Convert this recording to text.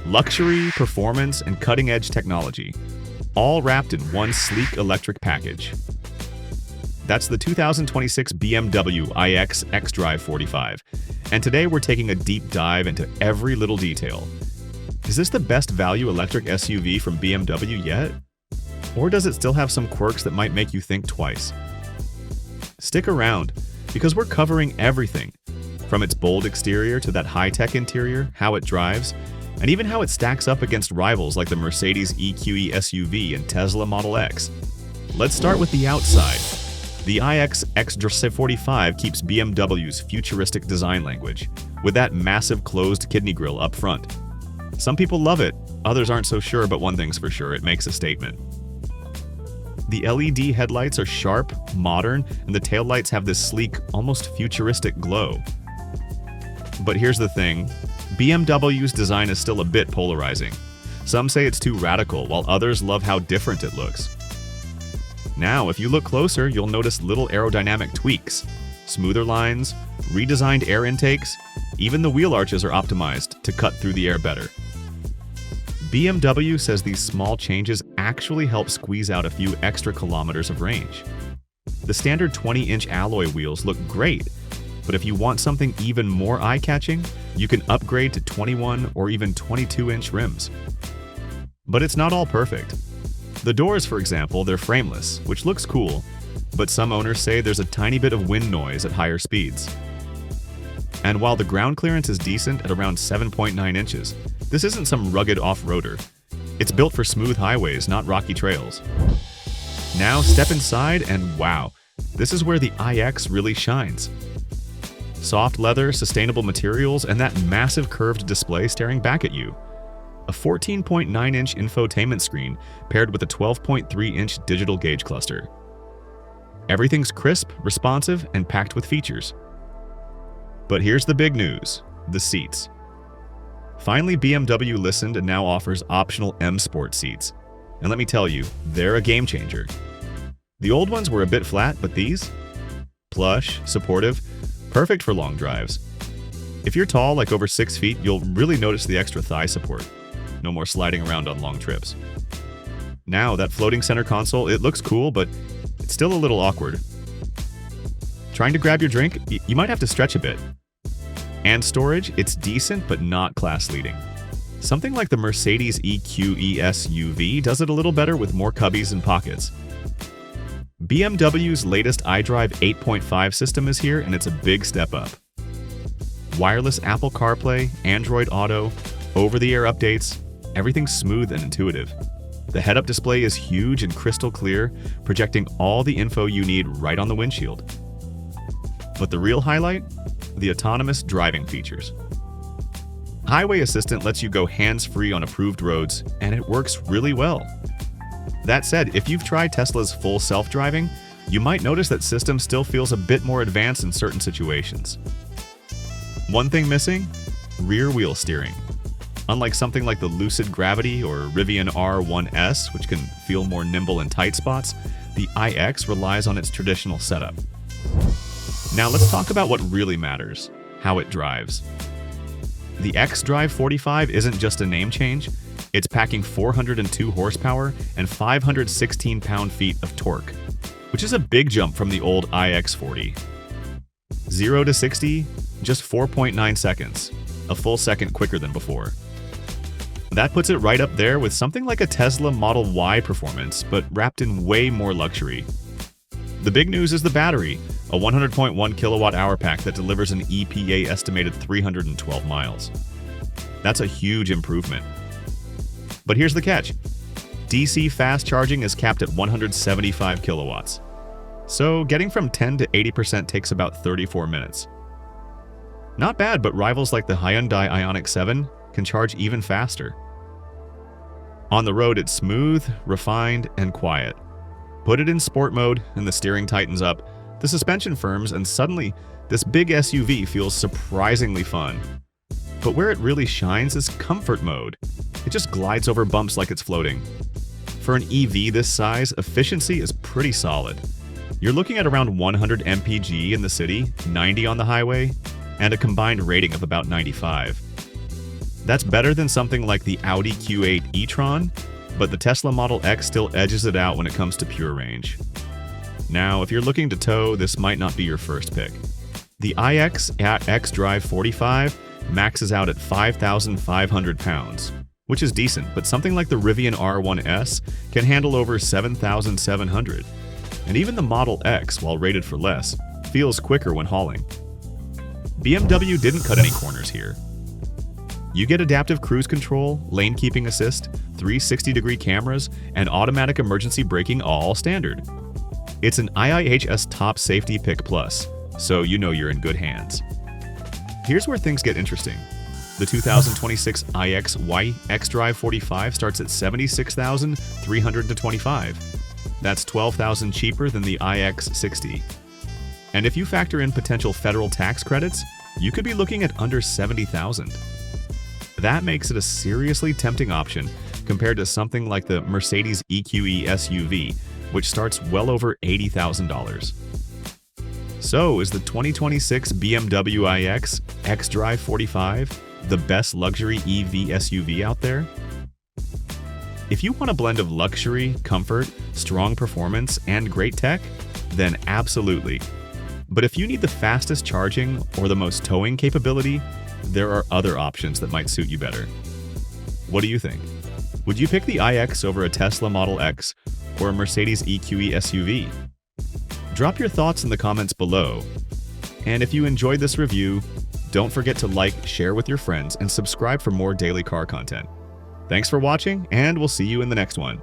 Luxury, performance, and cutting-edge technology, all wrapped in one sleek electric package. That's the 2026 BMW iX xDrive45. And today we're taking a deep dive into every little detail. Is this the best value electric SUV from BMW yet? Or does it still have some quirks that might make you think twice? Stick around, because we're covering everything, from its bold exterior to that high-tech interior, how it drives, and even how it stacks up against rivals like the Mercedes EQE SUV and Tesla Model X. Let's start with the outside. The iX xDrive45 keeps BMW's futuristic design language, with that massive closed kidney grille up front. Some people love it, others aren't so sure, but one thing's for sure, it makes a statement. The LED headlights are sharp, modern, and the taillights have this sleek, almost futuristic glow. But here's the thing, BMW's design is still a bit polarizing. Some say it's too radical, while others love how different it looks. Now, if you look closer, you'll notice little aerodynamic tweaks, smoother lines, redesigned air intakes, even the wheel arches are optimized to cut through the air better. BMW says these small changes actually help squeeze out a few extra kilometers of range. The standard 20-inch alloy wheels look great, but if you want something even more eye-catching, you can upgrade to 21 or even 22-inch rims. But it's not all perfect. The doors, for example, they're frameless, which looks cool, but some owners say there's a tiny bit of wind noise at higher speeds. And while the ground clearance is decent at around 7.9 inches, this isn't some rugged off-roader. It's built for smooth highways, not rocky trails. Now step inside and wow, this is where the iX really shines. Soft leather, sustainable materials, and that massive curved display staring back at you. A 14.9-inch infotainment screen paired with a 12.3-inch digital gauge cluster. Everything's crisp, responsive, and packed with features. But here's the big news, the seats. Finally, BMW listened and now offers optional M Sport seats. And let me tell you, they're a game changer. The old ones were a bit flat, but these? Plush, supportive, perfect for long drives. If you're tall, like over 6 feet, you'll really notice the extra thigh support. No more sliding around on long trips. Now, that floating center console, it looks cool, but it's still a little awkward. Trying to grab your drink? You might have to stretch a bit. And storage, it's decent, but not class-leading. Something like the Mercedes EQE SUV does it a little better with more cubbies and pockets. BMW's latest iDrive 8.5 system is here, and it's a big step up. Wireless Apple CarPlay, Android Auto, over-the-air updates, everything's smooth and intuitive. The head-up display is huge and crystal clear, projecting all the info you need right on the windshield. But the real highlight? The autonomous driving features. Highway Assistant lets you go hands-free on approved roads, and it works really well. That said, if you've tried Tesla's full self-driving, you might notice that system still feels a bit more advanced in certain situations. One thing missing? Rear wheel steering. Unlike something like the Lucid Gravity or Rivian R1S, which can feel more nimble in tight spots, the iX relies on its traditional setup. Now let's talk about what really matters, how it drives. The xDrive45 isn't just a name change, it's packing 402 horsepower and 516 pound-feet of torque, which is a big jump from the old iX40. 0 to 60, just 4.9 seconds, a full second quicker than before. That puts it right up there with something like a Tesla Model Y performance, but wrapped in way more luxury. The big news is the battery, a 100.1 kilowatt-hour pack that delivers an EPA estimated 312 miles. That's a huge improvement. But here's the catch. DC fast charging is capped at 175 kilowatts. So getting from 10 to 80% takes about 34 minutes. Not bad, but rivals like the Hyundai Ioniq 7 can charge even faster. On the road, it's smooth, refined, and quiet. Put it in sport mode and the steering tightens up, the suspension firms, and suddenly this big SUV feels surprisingly fun. But where it really shines is comfort mode. It just glides over bumps like it's floating. For an EV this size, efficiency is pretty solid. You're looking at around 100 mpg in the city, 90 on the highway, and a combined rating of about 95. That's better than something like the Audi Q8 e-tron, but the Tesla Model X still edges it out when it comes to pure range. Now, if you're looking to tow, this might not be your first pick. The iX at xDrive45 maxes out at 5,500 pounds, which is decent, but something like the Rivian R1S can handle over 7,700. And even the Model X, while rated for less, feels quicker when hauling. BMW didn't cut any corners here. You get adaptive cruise control, lane keeping assist, 360-degree cameras, and automatic emergency braking all standard. It's an IIHS Top Safety Pick Plus, so you know you're in good hands. Here's where things get interesting. The 2026 iX White xDrive45 starts at $76,325. That's $12,000 cheaper than the iX60. And if you factor in potential federal tax credits, you could be looking at under $70,000. That makes it a seriously tempting option compared to something like the Mercedes EQE SUV, which starts well over $80,000. So, is the 2026 BMW iX xDrive45 the best luxury EV SUV out there? If you want a blend of luxury, comfort, strong performance, and great tech, then absolutely. But if you need the fastest charging or the most towing capability, there are other options that might suit you better. What do you think? Would you pick the iX over a Tesla Model X or a Mercedes EQE SUV? Drop your thoughts in the comments below. And if you enjoyed this review, don't forget to like, share with your friends, and subscribe for more daily car content. Thanks for watching, and we'll see you in the next one.